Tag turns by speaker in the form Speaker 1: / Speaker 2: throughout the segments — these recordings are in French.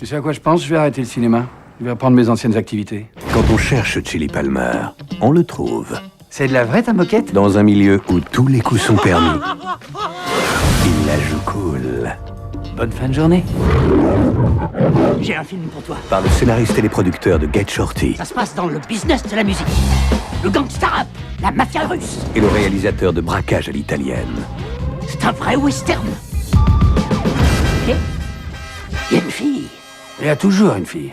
Speaker 1: sais à quoi je pense? Je vais arrêter le cinéma. Je vais reprendre mes anciennes activités.
Speaker 2: Quand on cherche Chili Palmer, on le trouve.
Speaker 1: C'est de la vraie, ta moquette?
Speaker 2: Dans un milieu où tous les coups sont permis. Il la joue cool.
Speaker 1: Bonne fin de journée.
Speaker 3: J'ai un film pour toi.
Speaker 2: Par le scénariste et les producteurs de Get Shorty.
Speaker 3: Ça se passe dans le business de la musique. Le gangsta rap, la mafia russe.
Speaker 2: Et le réalisateur de Braquage à l'italienne.
Speaker 3: C'est un vrai western. Et il y a une fille.
Speaker 1: Il y a toujours une fille.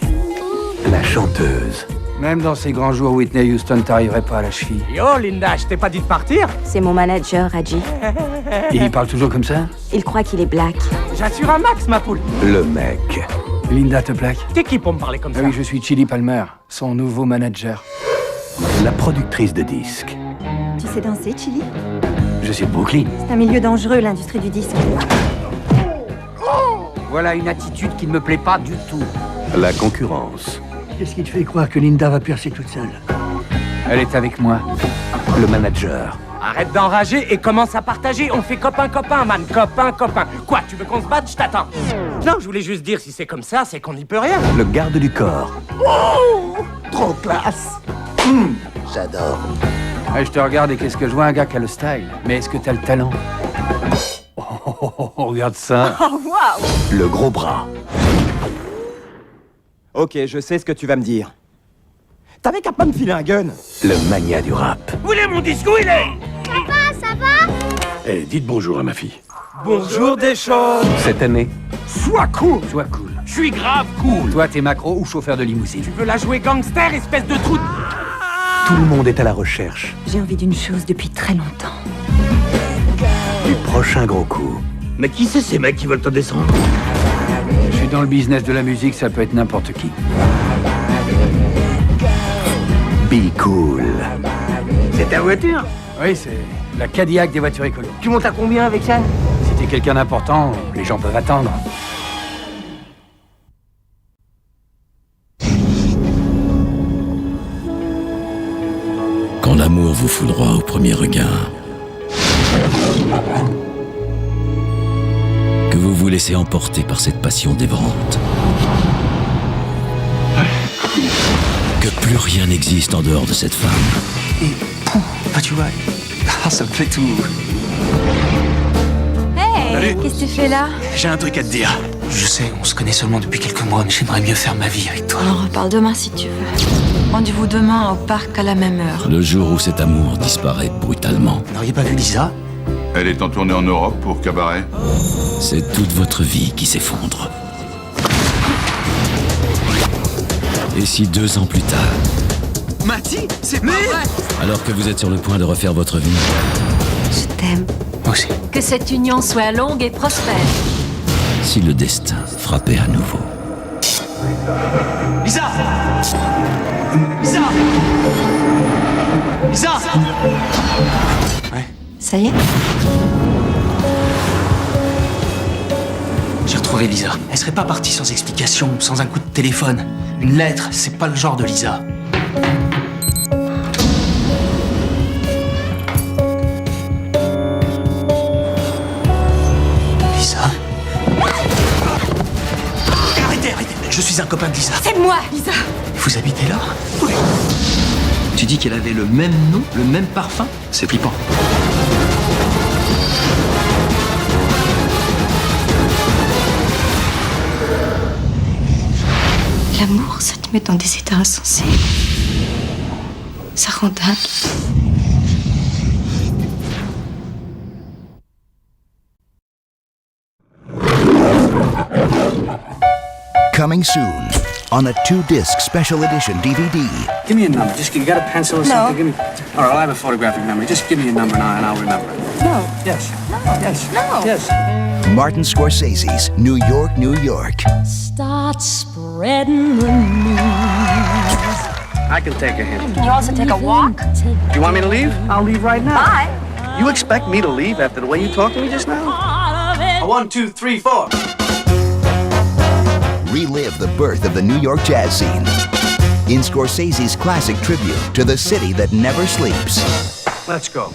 Speaker 2: La chanteuse.
Speaker 1: Même dans ces grands jours, Whitney Houston t'arriverait pas à la cheville.
Speaker 4: Yo, Linda, je t'ai pas dit de partir?
Speaker 5: C'est mon manager, Raji.
Speaker 1: Et il parle toujours comme ça?
Speaker 5: Il croit qu'il est black.
Speaker 4: J'assure un max, ma poule.
Speaker 2: Le mec.
Speaker 1: Linda te plaque?
Speaker 4: T'es qui pour me parler comme
Speaker 1: Ah
Speaker 4: ça?
Speaker 1: oui, je suis Chili Palmer, son nouveau manager.
Speaker 2: La productrice de disques.
Speaker 5: Tu sais danser, Chili?
Speaker 1: Je suis de Brooklyn.
Speaker 5: C'est un milieu dangereux, l'industrie du disque.
Speaker 3: Voilà une attitude qui ne me plaît pas du tout.
Speaker 2: La concurrence.
Speaker 6: Qu'est-ce qui te fait croire que Linda va percer toute seule?
Speaker 1: Elle est avec moi.
Speaker 2: Le manager.
Speaker 4: Arrête d'enrager et commence à partager. On fait copain-copain, man. Copain-copain. Quoi, tu veux qu'on se batte? Je t'attends. Non, je voulais juste dire, si c'est comme ça, c'est qu'on n'y peut rien.
Speaker 2: Le garde du corps.
Speaker 6: Trop classe.
Speaker 2: J'adore.
Speaker 1: Ouais, je te regarde et qu'est-ce que je vois? Un gars qui a le style. Mais est-ce que t'as le talent? Oh, regarde ça.
Speaker 5: Oh, waouh!
Speaker 2: Le gros bras.
Speaker 7: Ok, je sais ce que tu vas me dire. T'avais qu'à pas me filer un gun.
Speaker 2: Le mania du rap.
Speaker 4: Où il est mon disque? Où il est?
Speaker 6: Eh, dites bonjour à ma fille.
Speaker 4: Bonjour des choses.
Speaker 2: Cette année,
Speaker 1: Sois cool. Sois cool.
Speaker 4: Je suis grave cool.
Speaker 1: Toi, t'es macro ou chauffeur de limousine?
Speaker 4: Tu veux la jouer gangster, espèce de trou?
Speaker 2: tout le monde est à la recherche
Speaker 5: J'ai envie d'une chose depuis très longtemps.
Speaker 2: du prochain gros coup.
Speaker 7: Mais qui c'est ces mecs qui veulent te descendre?
Speaker 1: Je suis dans le business de la musique, ça peut être n'importe qui.
Speaker 2: Be cool.
Speaker 7: C'est ta voiture?
Speaker 1: Oui, c'est la Cadillac des voitures écolo.
Speaker 7: Tu montes à combien avec ça?
Speaker 1: Si t'es quelqu'un d'important, les gens peuvent attendre.
Speaker 8: Quand l'amour vous foudroie au premier regard, que vous vous laissez emporter par cette passion dévorante, que plus rien n'existe en dehors de cette femme.
Speaker 9: Bah tu vois, ça me fait tout.
Speaker 5: Hey! Qu'est-ce que tu fais là?
Speaker 9: J'ai un truc à te dire. Je sais, on se connaît seulement depuis quelques mois, mais j'aimerais mieux faire ma vie avec toi.
Speaker 5: On en reparle demain si tu veux. Rendez-vous demain au parc à la même heure.
Speaker 8: Le jour où cet amour disparaît brutalement,
Speaker 9: Vous n'auriez pas vu Lisa?
Speaker 10: Elle est en tournée en Europe pour Cabaret.
Speaker 8: c'est toute votre vie qui s'effondre. Et si 2 ans plus tard,
Speaker 9: Mathie, c'est pas vrai!
Speaker 8: alors que vous êtes sur le point de refaire votre vie,
Speaker 5: Je t'aime.
Speaker 9: Moi aussi.
Speaker 5: Que cette union soit longue et prospère.
Speaker 8: si le destin frappait à nouveau,
Speaker 9: Lisa! Lisa! Lisa!
Speaker 5: Ça y est?
Speaker 9: J'ai retrouvé Lisa. Elle serait pas partie sans explication, sans un coup de téléphone. Une lettre, c'est pas le genre de Lisa. Lisa? Arrêtez, arrêtez! Je suis un copain de Lisa.
Speaker 5: C'est moi, Lisa!
Speaker 9: Vous habitez là? Oui. Tu dis qu'elle avait le même nom, le même parfum? C'est flippant.
Speaker 5: L'amour, ça te met dans des états insensés. Ça rend dingue.
Speaker 11: Coming soon on a 2-disc special edition DVD.
Speaker 6: Give me a number. Just you got a pencil or something? Give me. All right, I'll have a photographic memory. Just give me a number and I'll remember it.
Speaker 5: No.
Speaker 6: Yes.
Speaker 5: No.
Speaker 6: Yes.
Speaker 5: No.
Speaker 6: Yes.
Speaker 11: Martin Scorsese's New York, New York.
Speaker 5: Start spreading the news.
Speaker 6: I can take a hint.
Speaker 5: Can you also take a walk?
Speaker 6: Do you want me to leave? I'll leave right now.
Speaker 5: Bye.
Speaker 6: You expect me to leave after the way you talked to me just now? 1, 2, 3, 4.
Speaker 11: Relive the birth of the New York jazz scene in Scorsese's classic tribute to the city that never sleeps.
Speaker 6: Let's go.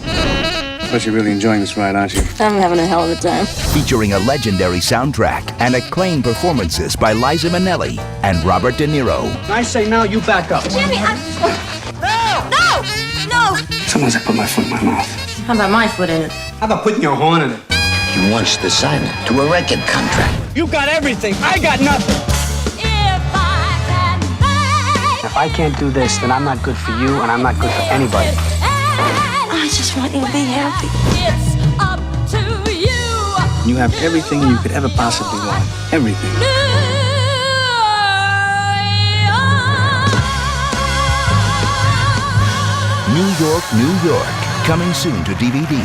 Speaker 6: But you're really enjoying this ride, aren't you?
Speaker 3: I'm having a hell of a time.
Speaker 11: Featuring a legendary soundtrack and acclaimed performances by Liza Minnelli and Robert De Niro.
Speaker 6: I say now, you back up.
Speaker 3: Jimmy, No!
Speaker 6: Sometimes I put my foot in my mouth.
Speaker 3: How about my foot in it?
Speaker 6: How about putting your horn in it?
Speaker 9: You once decided to a record contract.
Speaker 6: You got everything. I got nothing. If I can't do this, then I'm not good for you, and I'm not good for anybody.
Speaker 3: I just want you to be happy.
Speaker 12: It's up to you.
Speaker 6: You have everything you could ever possibly want. Everything.
Speaker 11: New York, New York. Coming soon to DVD.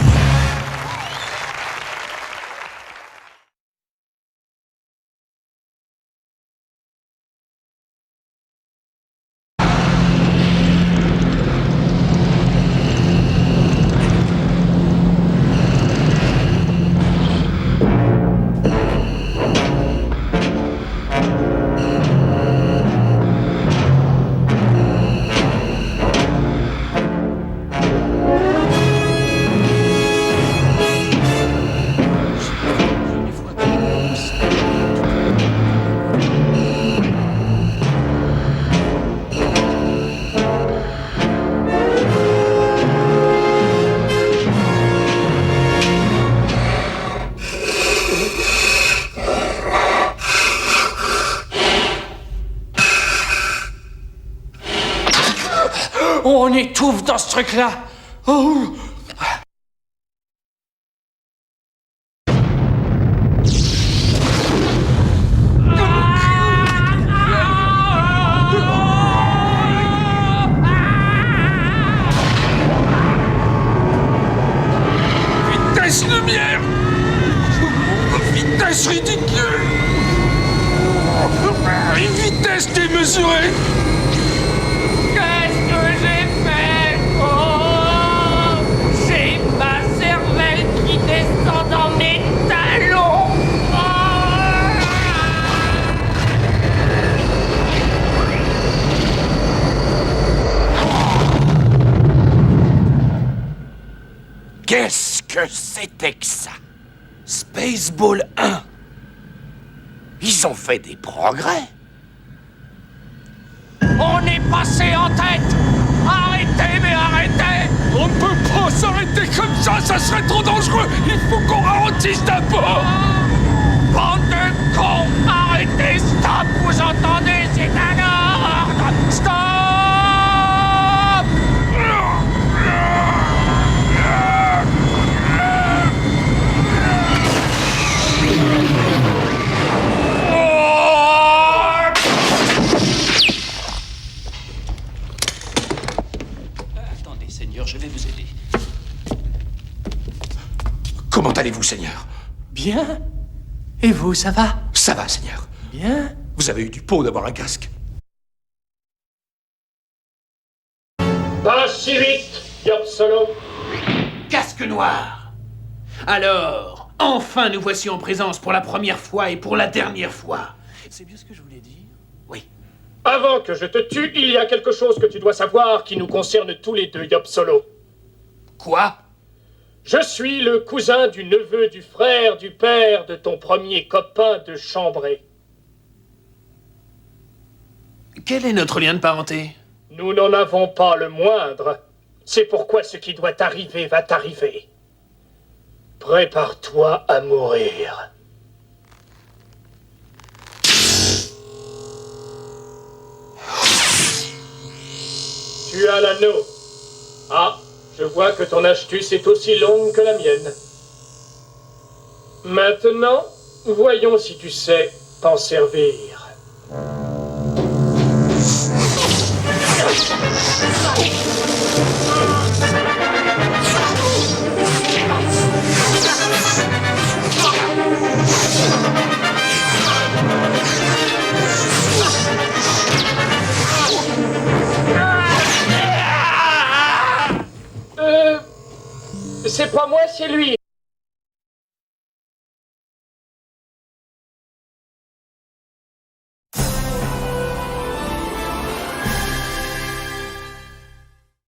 Speaker 4: On étouffe dans ce truc-là. Oh.
Speaker 8: Vitesse lumière. Vitesse ridicule. Une vitesse démesurée.
Speaker 4: Qu'est-ce que j'ai fait? Oh, c'est ma cervelle qui descend dans mes talons.
Speaker 8: Qu'est-ce que c'était que ça? Spaceball 1. Ils ont fait des progrès.
Speaker 4: On est passé en tête. Arrêtez, mais arrêtez.
Speaker 8: On ne peut pas s'arrêter comme ça serait trop dangereux. Il faut qu'on ralentisse d'abord.
Speaker 4: Bande de cons. Arrêtez, stop, vous entendez? C'est un ordre. Stop.
Speaker 8: Attendez, Seigneur, je vais vous aider. Comment allez-vous, Seigneur?
Speaker 4: Bien. Et vous, ça va?
Speaker 8: Ça va, Seigneur.
Speaker 4: Bien.
Speaker 8: Vous avez eu du pot d'avoir un casque.
Speaker 4: Pas si vite, Yob Solo.
Speaker 13: Casque noir. Alors, enfin nous voici en présence pour la première fois et pour la dernière fois.
Speaker 4: C'est bien ce que je voulais dire.
Speaker 13: Oui.
Speaker 14: Avant que je te tue, il y a quelque chose que tu dois savoir qui nous concerne tous les deux, Yob Solo.
Speaker 13: Quoi?
Speaker 14: Je suis le cousin du neveu du frère du père de ton premier copain de chambrée.
Speaker 13: Quel est notre lien de parenté?
Speaker 14: Nous n'en avons pas le moindre. C'est pourquoi ce qui doit t'arriver va t'arriver. Prépare-toi à mourir. Tu as l'anneau. Ah, je vois que ton astuce est aussi longue que la mienne. Maintenant, voyons si tu sais t'en servir. C'est pas moi, c'est lui.